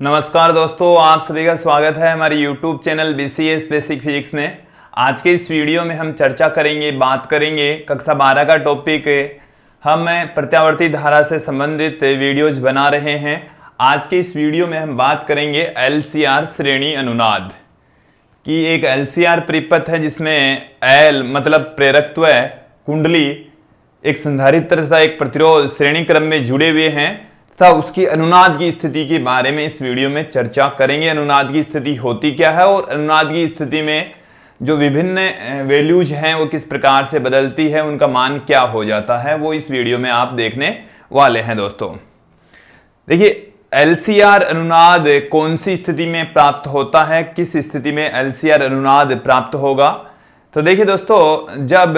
नमस्कार दोस्तों, आप सभी का स्वागत है हमारे YouTube channel BCS basic physics में। आज के इस वीडियो में हम चर्चा करेंगे, बात करेंगे कक्षा 12 का टॉपिक। हम प्रत्यावर्ती धारा से संबंधित वीडियोज बना रहे हैं। आज के इस वीडियो में हम बात करेंगे LCR श्रेणी अनुनाद की। एक LCR परिपथ है जिसमें L मतलब प्रेरकत्व, कुंडली, एक संधारित्र तथा एक प्रतिरोध श्रेणी क्रम में जुड़े हुए हैं तथा उसकी अनुनाद की स्थिति के बारे में इस वीडियो में चर्चा करेंगे। अनुनाद की स्थिति होती क्या है और अनुनाद की स्थिति में जो विभिन्न वैल्यूज हैं वो किस प्रकार से बदलती है, उनका मान क्या हो जाता है, वो इस वीडियो में आप देखने वाले हैं। दोस्तों देखिए, LCR अनुनाद कौन सी स्थिति में प्राप्त होता है, किस स्थिति में LCR अनुनाद प्राप्त होगा। तो देखिए दोस्तों, जब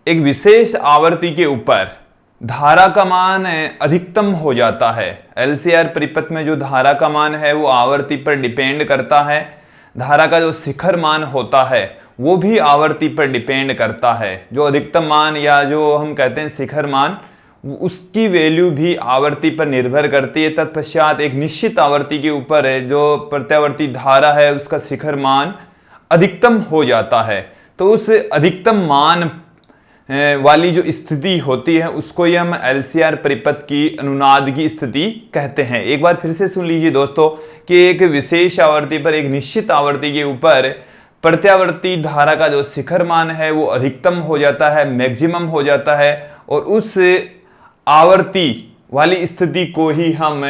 एक विशेष आवर्ती के ऊपर धारा का मान अधिकतम हो जाता है। LCR परिपथ में जो धारा का मान है वो आवर्ती पर डिपेंड करता है। धारा का जो शिखर मान होता है वो भी आवर्ती पर डिपेंड करता है। जो अधिकतम मान या जो हम कहते हैं शिखर मान, उसकी वैल्यू भी आवर्ती पर निर्भर करती है। तत्पश्चात एक निश्चित आवर्ती के ऊपर जो प्रत्यावर्ती धारा है उसका शिखर मान अधिकतम हो जाता है। तो उस अधिकतम मान वाली जो स्थिति होती है उसको ही हम LCR परिपथ की अनुनाद की स्थिति कहते हैं। एक बार फिर से सुन लीजिए दोस्तों कि एक विशेष आवर्ती पर, एक निश्चित आवर्ती के ऊपर प्रत्यावर्ती धारा का जो शिखर मान है वो अधिकतम हो जाता है, मैक्सिमम हो जाता है, और उस आवर्ती वाली स्थिति को ही हम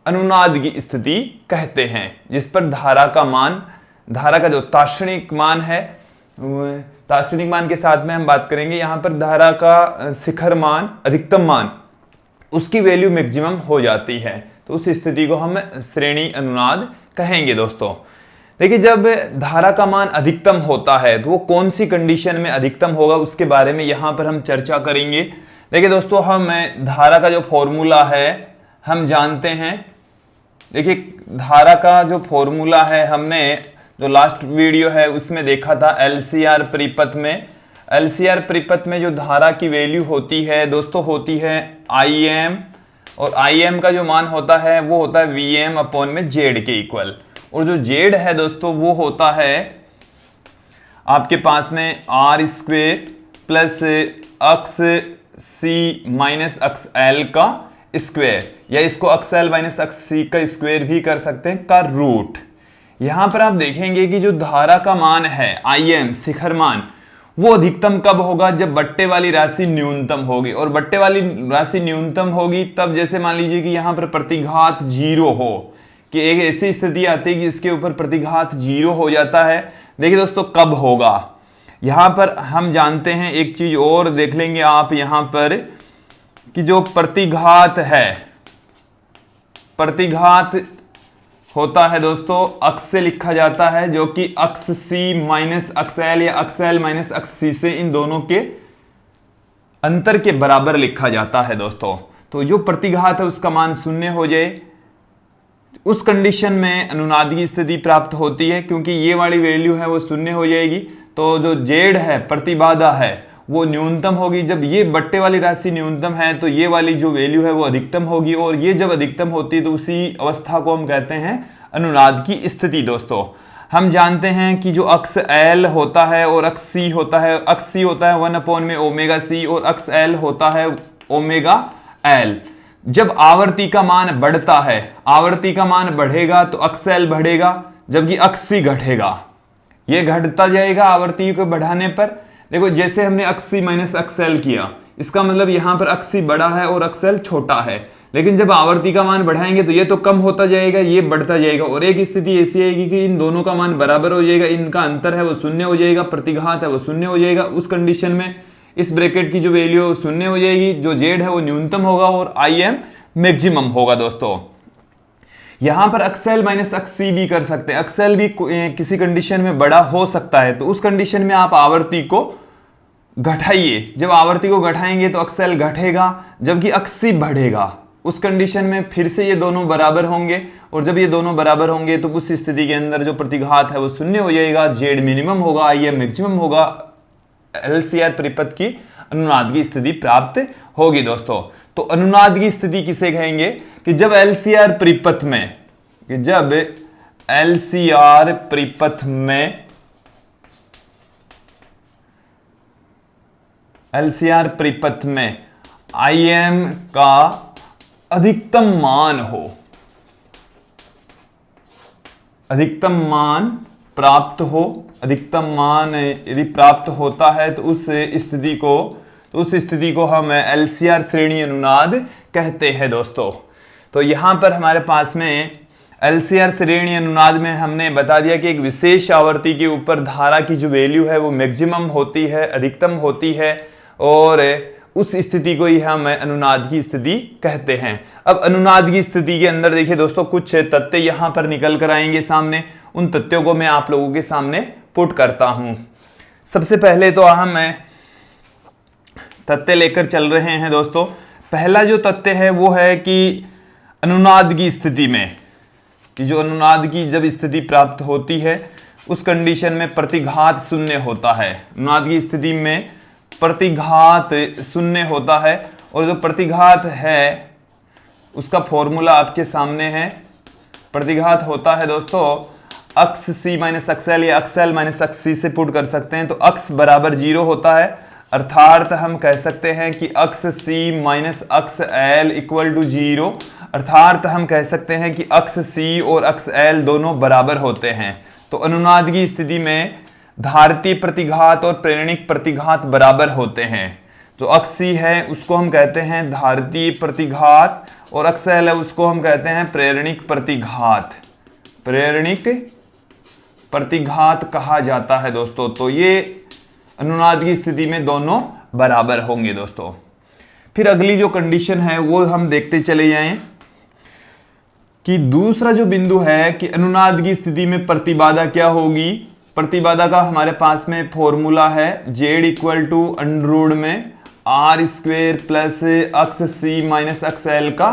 अनुनाद की स्थिति कहते हैं, जिस पर धारा का मान, धारा का जो तात्क्षणिक मान है, तात्क्षणिक मान के साथ में हम बात करेंगे यहां पर धारा का शिखर मान, अधिकतम मान, उसकी वैल्यू मैक्सिमम हो जाती है। तो उस स्थिति को हम श्रेणी अनुनाद कहेंगे। दोस्तों देखिए, जब धारा का मान अधिकतम होता है तो वो कौन सी कंडीशन में अधिकतम होगा उसके बारे में यहां पर हम चर्चा करेंगे। देखिए दोस्तों, हम धारा का जो फॉर्मूला है हम जानते हैं। देखिए, धारा का जो फॉर्मूला है हमने जो लास्ट वीडियो है उसमें देखा था। LCR परिपथ में, LCR परिपथ में जो धारा की वैल्यू होती है दोस्तों होती है Im, और Im का जो मान होता है वो होता है Vm अपॉन में Z के इक्वल। और जो Z है दोस्तों वो होता है आपके पास में R square plus X C minus अक्स L का स्क्वेयर, या इसको अक्स L माइनस अक्स C का स्क्वेयर भी कर सकते हैं, का रूट। यहां पर आप देखेंगे कि जो धारा का मान है Im शिखर मान, वो अधिकतम कब होगा, जब बट्टे वाली राशि न्यूनतम होगी। और बट्टे वाली राशि न्यूनतम होगी तब, जैसे मान लीजिए कि यहां पर प्रतिघात 0 हो, कि एक ऐसी स्थिति आती है कि इसके ऊपर प्रतिघात 0 हो जाता है। देखिए दोस्तों, कब होगा यहां पर हम जानते हैं। एक चीज और देख लेंगे आप यहां पर कि जो प्रतिघात है, प्रतिघात होता है दोस्तों अक्स से लिखा जाता है, जो कि अक्स C माइनस अक्स L या अक्स L माइनस अक्स C से, इन दोनों के अंतर के बराबर लिखा जाता है दोस्तों। तो जो प्रतिघात है उसका मान 0 हो जाए, उस कंडीशन में अनुनाद की स्थिति प्राप्त होती है, क्योंकि ये वाली वैल्यू है वो 0 हो जाएगी। तो जो Z है, प्रतिबाधा है, वो न्यूनतम होगी। जब ये बट्टे वाली राशि न्यूनतम है तो ये वाली जो वैल्यू है वो अधिकतम होगी, और ये जब अधिकतम होती है तो उसी अवस्था को हम कहते हैं अनुनाद की स्थिति। दोस्तों हम जानते हैं कि जो अक्स L होता है और अक्स C होता है, अक्स C होता है 1 अपॉन में ओमेगा C और अक्स L होता है ओमेगा L। जब आवर्ती का मान बढ़ता है, आवर्ती का मान बढ़ेगा तो अक्स L बढ़ेगा, जबकि अक्स C घटेगा। ये घटता जाएगा आवर्ती को बढ़ाने पर। देखो, जैसे हमने अक्स C माइनस अक्स L किया, इसका मतलब यहां पर अक्स C बड़ा है और अक्स L छोटा है। लेकिन जब आवर्ती का मान बढ़ाएंगे तो ये तो कम होता जाएगा, ये बढ़ता जाएगा, और एक स्थिति ऐसी आएगी कि इन दोनों का मान बराबर हो जाएगा, इनका अंतर है वो 0 हो जाएगा, प्रतिघात है वो 0 हो जाएगा। उस कंडीशन में इस ब्रैकेट की जो वैल्यू है 0 हो जाएगी, जो Z है वो न्यूनतम होगा और Im मैक्सिमम होगा। दोस्तों यहां पर अक्स L माइनस अक्स C भी कर सकते हैं, अक्स L भी किसी कंडीशन में बड़ा हो सकता है। तो उस कंडीशन में आप आवर्ती को घटाइए, जब आवर्ती को घटाएंगे तो अक्स L घटेगा जबकि अक्स C बढ़ेगा। उस कंडीशन में फिर से ये दोनों बराबर होंगे, और जब ये दोनों बराबर होंगे तो उस स्थिति के अंदर जो प्रतिघात है वो 0 हो जाएगा, Z मिनिमम होगा, Im मैक्सिमम होगा, LCR परिपथ की अनुनाद की स्थिति प्राप्त होगी। दोस्तों तो अनुनाद की स्थिति किसे कहेंगे कि जब LCR परिपथ में कि जब एलसीआर परिपथ में Im का अधिकतम मान हो, अधिकतम मान प्राप्त हो, अधिकतम मान यदि प्राप्त होता है तो उस स्थिति को हम एलसीआर श्रेणी अनुनाद कहते हैं दोस्तों। तो यहां पर हमारे पास में एलसीआर श्रेणी अनुनाद में हमने बता दिया कि एक विशेष आवृत्ति के ऊपर धारा की जो वैल्यू है वो मैक्सिमम होती है, अधिकतम होती है, और उस स्थिति को ही हम अनुनाद की स्थिति कहते हैं। अब अनुनाद की स्थिति के अंदर देखिए दोस्तों, कुछ तथ्य यहां पर निकल कर आएंगे सामने, उन तथ्यों को मैं आप लोगों के सामने पुट करता हूं। सबसे पहले तो हम तथ्य लेकर चल रहे हैं दोस्तों। पहला जो तथ्य है वो है कि अनुनाद की स्थिति में, कि जो अनुनाद की जब स्थिति प्राप्त होती है उस कंडीशन में प्रतिघात शून्य होता है। अनुनाद की स्थिति में प्रतिघात शून्य होता है, और जो प्रतिघात है उसका फॉर्मूला आपके सामने है। प्रतिघात होता है दोस्तों अक्स c माइनस एक्सएल या एक्सएल माइनस एक्स सी से पुट कर सकते हैं। तो अक्स बराबर 0 होता है, अर्थात हम कह सकते हैं कि x c minus X L equal to 0, अर्थात हम कह सकते हैं कि अक्स c और अक्स एल दोनों बराबर होते हैं। तो अनुनाद की स्थिति में धारतीय प्रतिघात और प्रेरणिक प्रतिघात बराबर होते हैं। जो अक्स c है उसको हम कहते हैं धारतीय प्रतिघात, और अक्स एल है उसको हम कहते हैं प्रेरणिक प्रतिघात। प्रेरणिक प्रतिघात कहा जाता है दोस्तों। तो ये अनुनाद की स्थिति में दोनों बराबर होंगे दोस्तों। फिर अगली जो कंडीशन है वो हम देखते चले जाएं कि दूसरा जो बिंदु है कि अनुनाद की स्थिति में प्रतिबाधा क्या होगी। प्रतिबाधा का हमारे पास में फॉर्मूला है Z equal to under root में R square plus X c minus अक्स एल का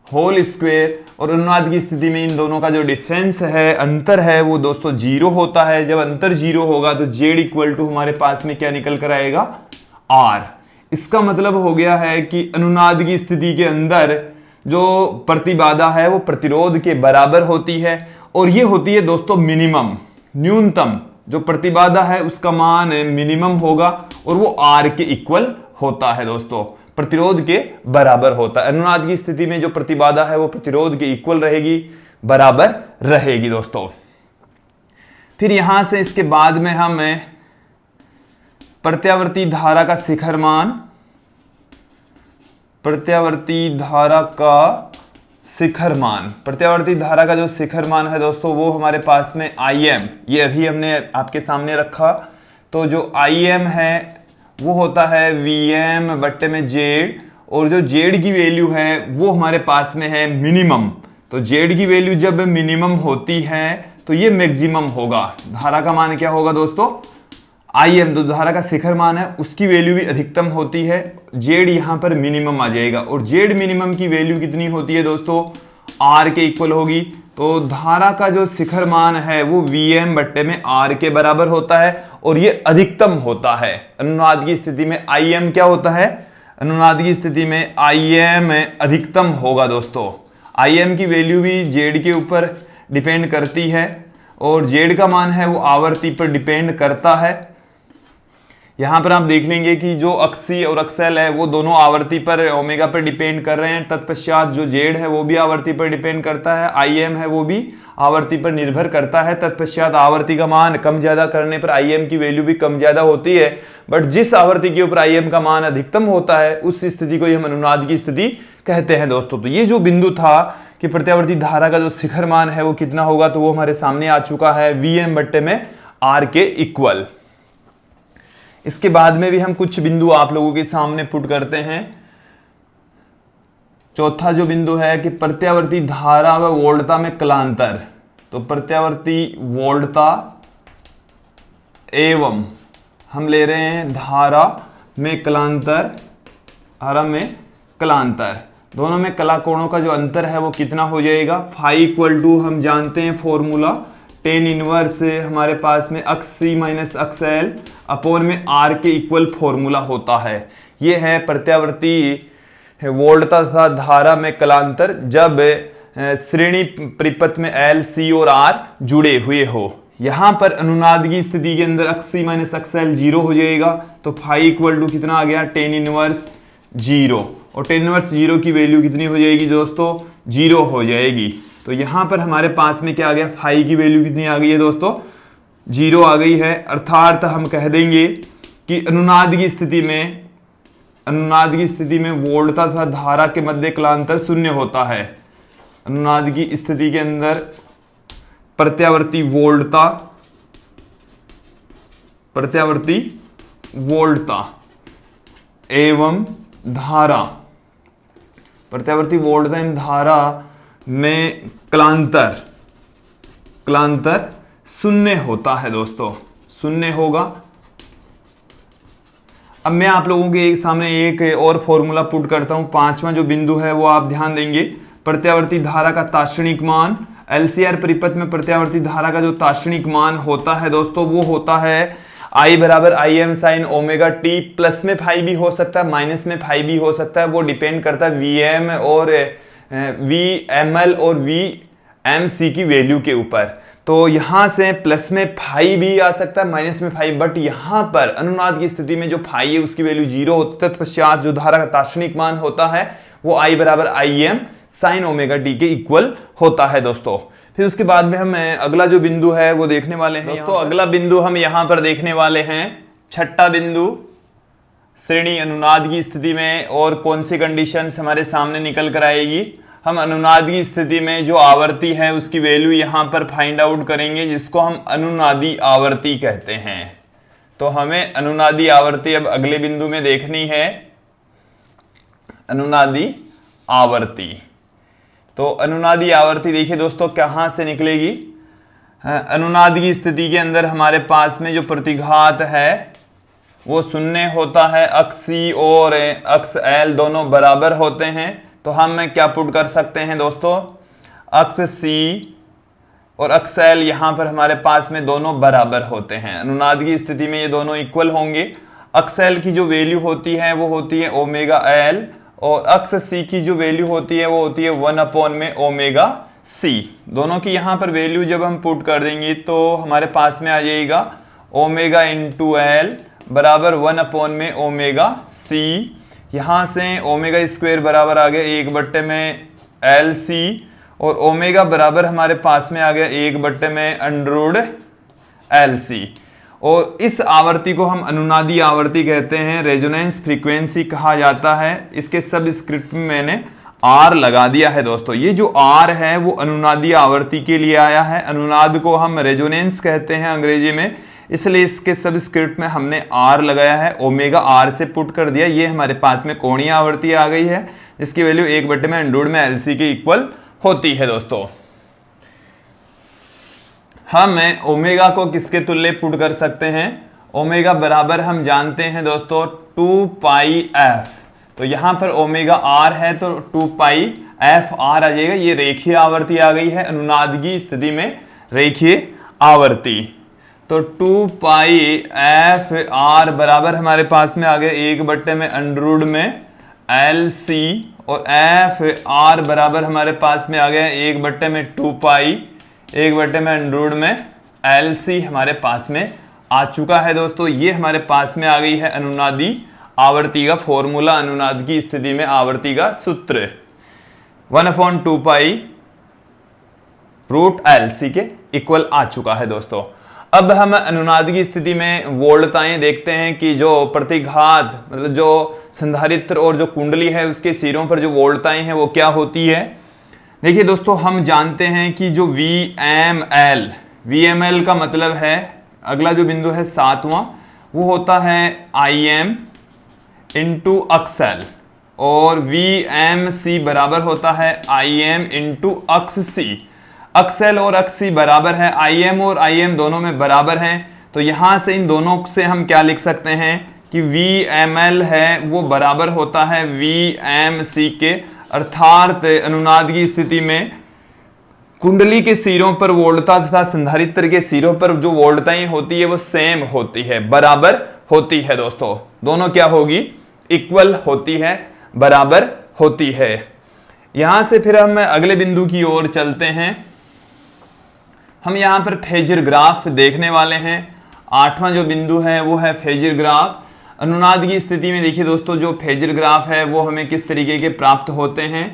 होल स्क्वेयर, और अनुनाद की स्थिति में इन दोनों का जो डिफरेंस है, अंतर है, वो दोस्तों 0 होता है। जब अंतर 0 होगा तो Z इक्वल टू हमारे पास में क्या निकल कर आएगा, R। इसका मतलब हो गया है कि अनुनाद की स्थिति के अंदर जो प्रतिबाधा है वो प्रतिरोध के बराबर होती है, और ये होती है दोस्तों मिनिमम, न्यूनतम। जो प्रतिबाधा है उसका मान मिनिमम होगा और वो R के इक्वल होता है दोस्तों, प्रतिरोध के बराबर होता है। अनुनाद की स्थिति में जो प्रतिबाधा है वो प्रतिरोध के इक्वल रहेगी, बराबर रहेगी दोस्तों। फिर यहां से इसके बाद में हम प्रत्यावर्ती धारा का शिखर मान, प्रत्यावर्ती धारा का शिखर मान, प्रत्यावर्ती धारा का जो शिखर मान है दोस्तों वो हमारे पास में Im, ये अभी हमने आपके सामने रखा। तो जो Im है वो होता है Vm बट्टे में Z, और जो Z की वैल्यू है वो हमारे पास में है मिनिमम। तो Z की वैल्यू जब मिनिमम होती है तो ये मैक्सिमम होगा। धारा का मान क्या होगा दोस्तों, Im, तो धारा का शिखर मान है उसकी वैल्यू भी अधिकतम होती है, Z यहां पर मिनिमम आ जाएगा, और Z मिनिमम की वैल्यू कितनी होती है दोस्तों, R के इक्वल होगी। तो धारा का जो शिखर मान है वो Vm बट्टे में R के बराबर होता है, और ये अधिकतम होता है। अनुनाद की स्थिति में Im क्या होता है, अनुनाद की स्थिति में Im अधिकतम होगा दोस्तों। Im की वैल्यू भी Z के ऊपर डिपेंड करती है, और Z का मान है वो आवर्ती पर डिपेंड करता है। यहां पर आप देख लेंगे कि जो अक्सी और अक्सएल है वो दोनों आवर्ती पर ओमेगा पर डिपेंड कर रहे हैं। तत्पश्चात जो जेड है वो भी आवर्ती पर डिपेंड करता है, Im है वो भी आवर्ती पर निर्भर करता है। तत्पश्चात आवर्ती का मान कम ज्यादा करने पर Im की वैल्यू भी कम ज्यादा होती है, बट जिस आवर्ती के ऊपर Im का मान अधिकतम होता है उस स्थिति को हम अनुनाद की स्थिति कहते हैं दोस्तों। तो ये जो बिंदु था कि प्रत्यावर्ती धारा का जो शिखर मान है वो कितना होगा, तो वो हमारे सामने आ चुका है Vm बट्टे में R के इक्वल। इसके बाद में भी हम कुछ बिंदु आप लोगों के सामने पुट करते हैं। चौथा जो बिंदु है कि प्रत्यावर्ती धारा व वोल्टता में कलांतर। तो प्रत्यावर्ती वोल्टता एवं हम ले रहे हैं धारा में कलांतर, धारा में कलांतर, दोनों में कला कोणों का जो अंतर है वो कितना हो जाएगा। फाई इक्वल टू हम जानते हैं फॉर्मूला टेन इनवर्स हमारे पास में अक्स सी माइनस अक्स एल अपोन में आर के इक्वल फॉर्मूला होता है। ये है प्रत्यावर्ती वोल्टता तथा धारा में कलांतर जब श्रेणी परिपथ में L, C और R जुड़े हुए हो। यहां पर अनुनादगी स्थिति के अंदर XC माइनस XL 0 हो जाएगा, तो फाई इक्वल टू कितना आ गया, टेन इनवर्स 0, और टेन इनवर्स 0 की वैल्यू कितनी हो जाएगी दोस्तों, 0 हो जाएगी। तो यहां पर हमारे पास में क्या आ गया, फाई की वैल्यू कितनी आ गई है दोस्तों, 0 आ गई है। अर्थात हम कह देंगे कि अनुनादगी स्थिति में वोल्टता तथा धारा के मध्य कलांतर शून्य होता है। अनुनादगी स्थिति के अंदर प्रत्यावर्ती वोल्टता एवं धारा, प्रत्यावर्ती वोल्टता एवं धारा में कलांतर शून्य होता है दोस्तों, शून्य होगा। अब मैं आप लोगों के सामने एक और फॉर्मूला पुट करता हूं। पांचवा जो बिंदु है वो आप ध्यान देंगे, प्रत्यावर्ती धारा का तात्क्षणिक मान। एलसीआर परिपथ में प्रत्यावर्ती धारा का जो तात्क्षणिक मान होता है दोस्तों, वो होता है I बराबर IM sine omega T. Plus में फाई भी हो सकता है, माइनस में फाई भी हो सकता है, वो डिपेंड करता है VM और VML और VMC की वैल्यू के ऊपर। तो यहां से प्लस में फाई भी आ सकता है, माइनस में फाई, बट यहां पर अनुनाद की स्थिति में जो फाई है उसकी वैल्यू 0 होती है। तत्पश्चात जो धारा का तात्क्षणिक मान होता है वो I बराबर IM साइन ओमेगा टी के इक्वल होता है दोस्तों। फिर उसके बाद में हम अगला जो बिंदु है वो देखने वाले हैं दोस्तों। अगला बिंदु हम यहां पर देखने वाले हैं, छठा बिंदु, श्रेणी अनुनाद की स्थिति में और कौन सी कंडीशंस हमारे सामने निकल कर आएगी। हम अनुनाद की स्थिति में जो आवर्ती है उसकी वैल्यू यहां पर फाइंड आउट करेंगे, जिसको हम अनुनादी आवर्ती कहते हैं। तो हमें अनुनादी आवर्ती अब अगले बिंदु में देखनी है, अनुनादी आवर्ती। तो अनुनादी आवर्ती देखिए दोस्तों कहां से निकलेगी। अनुनाद की स्थिति के अंदर हमारे पास में जो प्रतिघात है वो शून्य होता है, अक्ष C और अक्ष L दोनों बराबर होते हैं। तो हम क्या पुट कर सकते हैं दोस्तों, अक्ष C और अक्ष L यहां पर हमारे पास में दोनों बराबर होते हैं। अनुनाद की स्थिति में ये दोनों इक्वल होंगे। अक्ष L की जो वैल्यू होती है वो होती है ओमेगा L, और अक्ष C की जो वैल्यू होती है वो होती है 1 अपॉन में ओमेगा C। दोनों की यहां पर वैल्यू जब हम पुट कर देंगे तो हमारे पास में आ जाएगा ओमेगा इंटू L बराबर 1 अपॉन में ओमेगा C। यहां से ओमेगा स्क्वायर बराबर आ गया 1 बट्टे में LC, और ओमेगा बराबर हमारे पास में आ गया 1 बट्टे में अंडररूट LC। और इस आवर्ती को हम अनुनादी आवर्ती कहते हैं, रेजोनेंस फ्रीक्वेंसी कहा जाता है। इसके सबस्क्रिप्ट में मैंने R लगा दिया है दोस्तों। ये जो R है वो अनुनादी आवर्ती के लिए आया है। अनुनाद को हम रेजोनेंस कहते हैं अंग्रेजी में, इसलिए इसके सबस्क्रिप्ट में हमने R लगाया है, ओमेगा R से पुट कर दिया। ये हमारे पास में कोणीय आवर्ती आ गई है, जिसकी वैल्यू 1 बट्टे में अंडररूट में LC के इक्वल होती है दोस्तों। हम ओमेगा को किसके तुल्य पुट कर सकते हैं, ओमेगा बराबर हम जानते हैं दोस्तों 2 पाई f। तो यहां पर ओमेगा r है तो 2 पाई f r आ जाएगा। ये रेखीय आवर्ती आ गई है अनुनादगी स्थिति में, रेखीय आवर्ती। तो 2 पाई f r बराबर हमारे पास में आ गया 1 बट्टे में अंडररूट में LC, और f r बराबर हमारे पास में आ गया 1 बट्टे में 2 पाई 1 बट्टे में अंडररूट में LC हमारे पास में आ चुका है दोस्तों। ये हमारे पास में आ गई है अनुनादी आवर्ती का फॉर्मूला, अनुनाद की स्थिति में आवर्ती का सूत्र 1/2 पाई रूट LC के इक्वल आ चुका है दोस्तों। अब हम अनुनाद की स्थिति में वोल्टताएं देखते हैं कि जो प्रतिघात मतलब जो संधारित्र और जो कुंडली है उसके सिरों पर जो वोल्टताएं हैं वो क्या होती है। देखिए दोस्तों, हम जानते हैं कि जो VML का मतलब है, अगला जो बिंदु है 7वां, वो होता है IM इंटू अक्ष L, और VMC बराबर होता है IM इंटू अक्ष C। अक्ष L और अक्ष C बराबर है, IM और IM दोनों में बराबर हैं। तो यहां से इन दोनों से हम क्या लिख सकते हैं कि VML है वो बराबर होता है VMC के। अर्थात अनुनाद की स्थिति में कुंडली के सिरों पर वोल्टता तथा संधारित्र के सिरों पर जो वोल्टताएं होती है वो सेम होती है, बराबर होती है दोस्तों। दोनों क्या होगी, इक्वल होती है, बराबर होती है। यहां से फिर हम अगले बिंदु की ओर चलते हैं। हम यहां पर फेजर ग्राफ देखने वाले हैं। 8वां जो बिंदु है वो है फेजर ग्राफ। अनुनाद की स्थिति में देखिए दोस्तों, जो फेजर ग्राफ है वो हमें किस तरीके के प्राप्त होते हैं।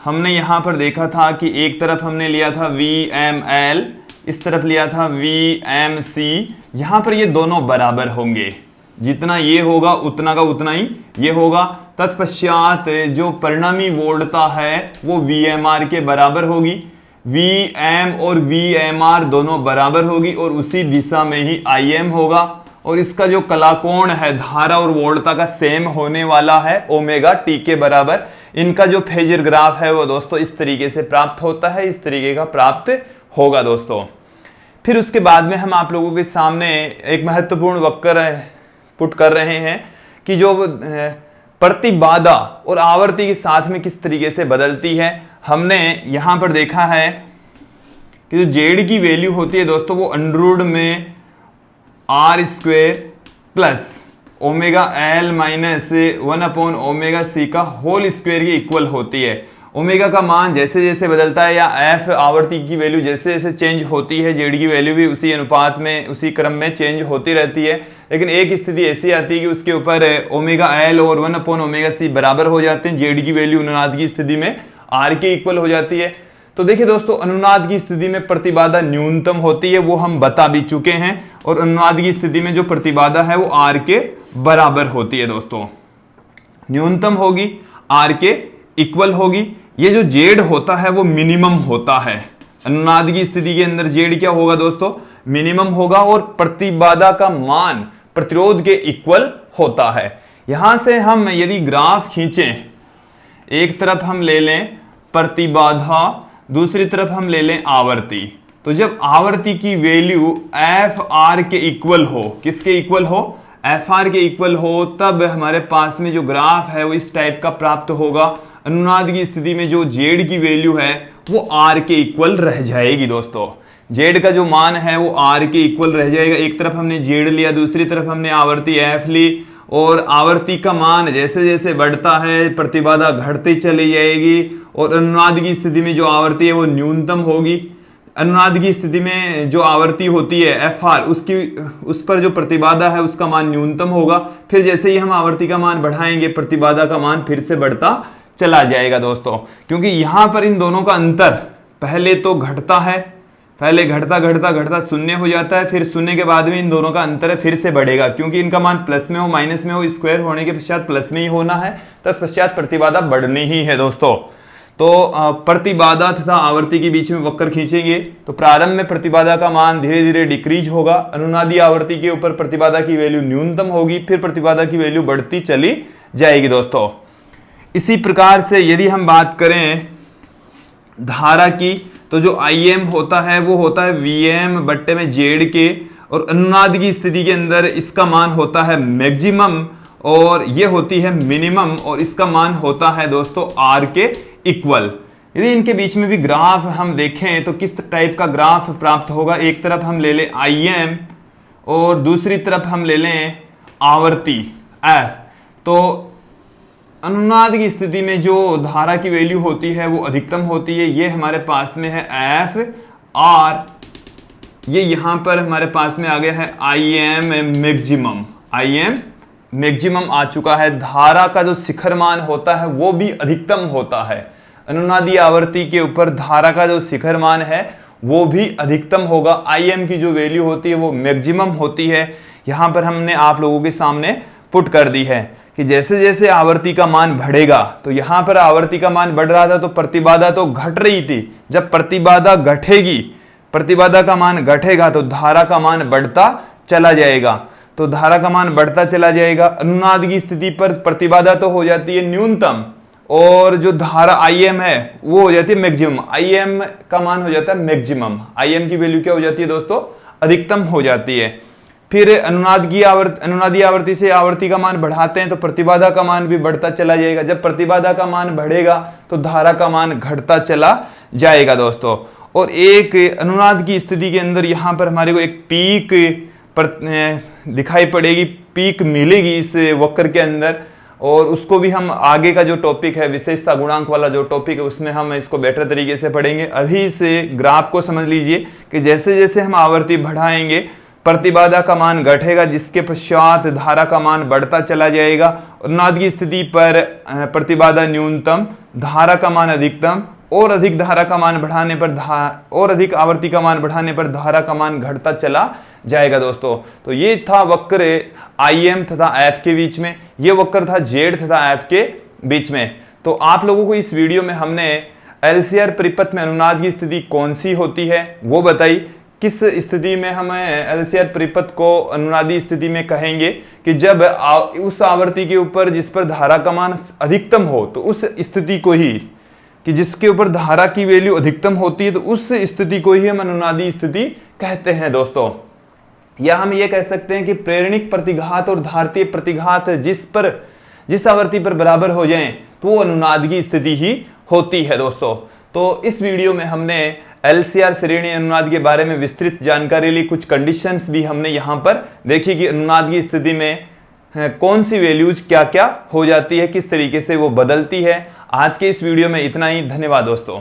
हमने यहां पर देखा था कि एक तरफ हमने लिया था VML, इस तरफ लिया था VMC। यहां पर ये दोनों बराबर होंगे, जितना ये होगा उतना का उतना ही ये होगा। तत्पश्चात जो परिणामी वोल्टता है वो VMR के बराबर होगी। VM और VMR दोनों बराबर होगी और उसी दिशा में ही IM होगा। और इसका जो कलाकोण है धारा और वोल्टता का सेम होने वाला है, ओमेगा T के बराबर। इनका जो फेजर ग्राफ है वो दोस्तों इस तरीके से प्राप्त होता है, इस तरीके का प्राप्त होगा दोस्तों। फिर उसके बाद में हम आप लोगों के सामने एक महत्वपूर्ण वक्र पुट कर रहे हैं कि जो प्रतिबाधा और आवर्ती के साथ में किस तरीके से बदलती है। हमने यहां पर देखा है कि जो जेड की वैल्यू होती है दोस्तों वो अंडर में R² plus omega L minus 1/ओमेगा C का होल स्क्वायर के इक्वल होती है। ओमेगा का मान जैसे जैसे बदलता है या एफ आवर्ती की वैल्यू जैसे जैसे चेंज होती है, जेड की वैल्यू भी उसी अनुपात में उसी क्रम में चेंज होती रहती है। लेकिन एक स्थिति ऐसी आती है कि उसके ऊपर ओमेगा एल और 1/ओमेगा C बराबर हो जाते हैं। जेड की वैल्यू अनुनाद की स्थिति में आर के इक्वल हो जाती है। तो देखिए दोस्तों, अनुनाद की स्थिति में प्रतिबाधा न्यूनतम होती है, वो हम बता भी चुके हैं। और अनुनाद की स्थिति में जो प्रतिबाधा है वो आर के बराबर होती है दोस्तों, न्यूनतम होगी, आर के इक्वल होगी। ये जो जेड होता है वो मिनिमम होता है। अनुनाद की स्थिति के अंदर जेड क्या होगा दोस्तों, मिनिमम होगा। और प्रतिबाधा का मान प्रतिरोध के इक्वल होता है। यहां से हम यदि ग्राफ खींचें, एक तरफ हम ले लें प्रतिबाधा, दूसरी तरफ हम ले लें आवर्ती। तो जब आवर्ती की वैल्यू एफ आर के इक्वल हो, किसके इक्वल हो, एफ आर के इक्वल हो, तब हमारे पास में जो ग्राफ है वो इस टाइप का प्राप्त होगा। अनुनाद की स्थिति में जो जेड की वैल्यू है वो आर के इक्वल रह जाएगी दोस्तों। जेड का जो मान है वो आर के इक्वल रह जाएगा। एक तरफ हमने जेड लिया, दूसरी तरफ हमने आवर्ती एफ ली। और आवर्ती का मान जैसे जैसे बढ़ता है प्रतिबाधा घटती चली जाएगी। और अनुनाद की स्थिति में जो आवर्ती है वो न्यूनतम होगी। अनुनाद की स्थिति में जो आवर्ती होती है एफ आर, उसकी उस पर जो प्रतिबाधा है उसका मान न्यूनतम होगा। फिर जैसे ही हम आवर्ती का मान बढ़ाएंगे प्रतिबाधा का मान फिर से बढ़ता चला जाएगा दोस्तों। क्योंकि यहां पर इन दोनों का अंतर पहले तो घटता है, पहले घटता घटता घटता शून्य हो जाता है, फिर शून्य के बाद में इन दोनों का अंतर फिर से बढ़ेगा। क्योंकि इनका मान प्लस में हो माइनस में हो, स्क्वायर होने के पश्चात प्लस में ही होना है, तत्पश्चात प्रतिबाधा बढ़नी ही है दोस्तों। तो प्रतिबाधा तथा आवर्ती के बीच में वक्र खींचेंगे तो प्रारंभ में प्रतिबाधा का मान धीरे धीरे डिक्रीज होगा। अनुनादी आवर्ती के ऊपर प्रतिबाधा की वैल्यू न्यूनतम होगी, फिर प्रतिबाधा की वैल्यू बढ़ती चली जाएगी दोस्तों। इसी प्रकार से यदि हम बात करें धारा की, तो जो IM होता है वो होता है VM बट्टे में जेड के। और अनुनाद की स्थिति के अंदर इसका मान होता है मैक्सिमम और ये होती है मिनिमम, और इसका मान होता है दोस्तों आर के इक्वल। यदि इनके बीच में भी ग्राफ हम देखें तो किस टाइप का ग्राफ प्राप्त होगा। एक तरफ हम ले लें IM और दूसरी तरफ हम ले लें आवर्ती F। तो अनुनाद की स्थिति में जो धारा की वैल्यू होती है वो अधिकतम होती है। ये हमारे पास में है एफ आर, ये यहां पर हमारे पास में आ गया है IM मैक्सिमम। IM मैक्सिमम आ चुका है। धारा का जो शिखर मान होता है वो भी अधिकतम होता है। अनुनादी आवर्ती के ऊपर धारा का जो शिखर मान है वो भी अधिकतम होगा। IM की जो वैल्यू होती है वो मैक्सिमम होती है। यहां पर हमने आप लोगों के सामने पुट कर दी है कि जैसे जैसे आवर्ती का मान बढ़ेगा, तो यहां पर आवर्ती का मान बढ़ रहा था तो प्रतिबाधा तो घट रही थी। जब प्रतिबाधा घटेगी, प्रतिबाधा का मान घटेगा तो धारा का मान बढ़ता चला जाएगा। तो धारा का मान बढ़ता चला जाएगा। अनुनाद की स्थिति पर प्रतिबाधा तो हो जाती है न्यूनतम और जो धारा IM है वो हो जाती है मैक्सिमम। IM का मान हो जाता है मैक्सिमम। IM की वैल्यू क्या हो जाती है दोस्तों, अधिकतम हो जाती है। फिर अनुनादी आवर्ती से आवर्ती का मान बढ़ाते हैं तो प्रतिबाधा का मान भी बढ़ता चला जाएगा। जब प्रतिबाधा का मान बढ़ेगा तो धारा का मान घटता चला जाएगा दोस्तों। और एक अनुनाद की स्थिति के अंदर यहां पर हमारे को एक पीक दिखाई पड़ेगी, पीक मिलेगी इस वक्र के अंदर। और उसको भी हम आगे का जो टॉपिक है विशेषता गुणांक वाला जो टॉपिक है उसमें हम इसको बेटर तरीके से पढ़ेंगे। अभी से ग्राफ को समझ लीजिए कि जैसे जैसे हम आवर्ती बढ़ाएंगे प्रतिबाधा का मान घटेगा, जिसके पश्चात धारा का मान बढ़ता चला जाएगा। अनुनाद स्थिति पर प्रतिबाधा न्यूनतम, धारा का मान अधिकतम, और अधिक धारा का मान बढ़ाने पर और अधिक आवर्ती का मान बढ़ाने पर धारा का मान घटता चला जाएगा दोस्तों। तो ये था वक्र IM तथा F के बीच में, ये वक्र था Z तथा F के बीच में। तो आप लोगों को इस वीडियो में हमने LCR परिपथ में अनुनाद की स्थिति कौन सी होती है वो बताई। किस स्थिति में हमें LCR परिपथ को अनुनादी स्थिति में कहेंगे कि जब उस आवर्ती के ऊपर जिस पर धारा का मान अधिकतम हो, तो उस स्थिति को ही, कि जिसके ऊपर धारा की वैल्यू अधिकतम होती है, तो उस स्थिति को ही हम अनुनादी स्थिति कहते हैं दोस्तों। या हम ये कह सकते हैं कि प्रेरणिक प्रतिघात और धारतीय प्रतिघात जिस आवर्ती पर बराबर हो जाएं तो वो अनुनाद की स्थिति ही होती है दोस्तों। तो इस वीडियो में हमने LCR श्रेणी अनुनाद के बारे में विस्तृत जानकारी ली। कुछ कंडीशंस भी हमने यहां पर देखी कि अनुनाद की स्थिति में कौन सी वैल्यूज क्या क्या हो जाती है, किस तरीके से वो बदलती है। आज के इस वीडियो में इतना ही। धन्यवाद दोस्तों।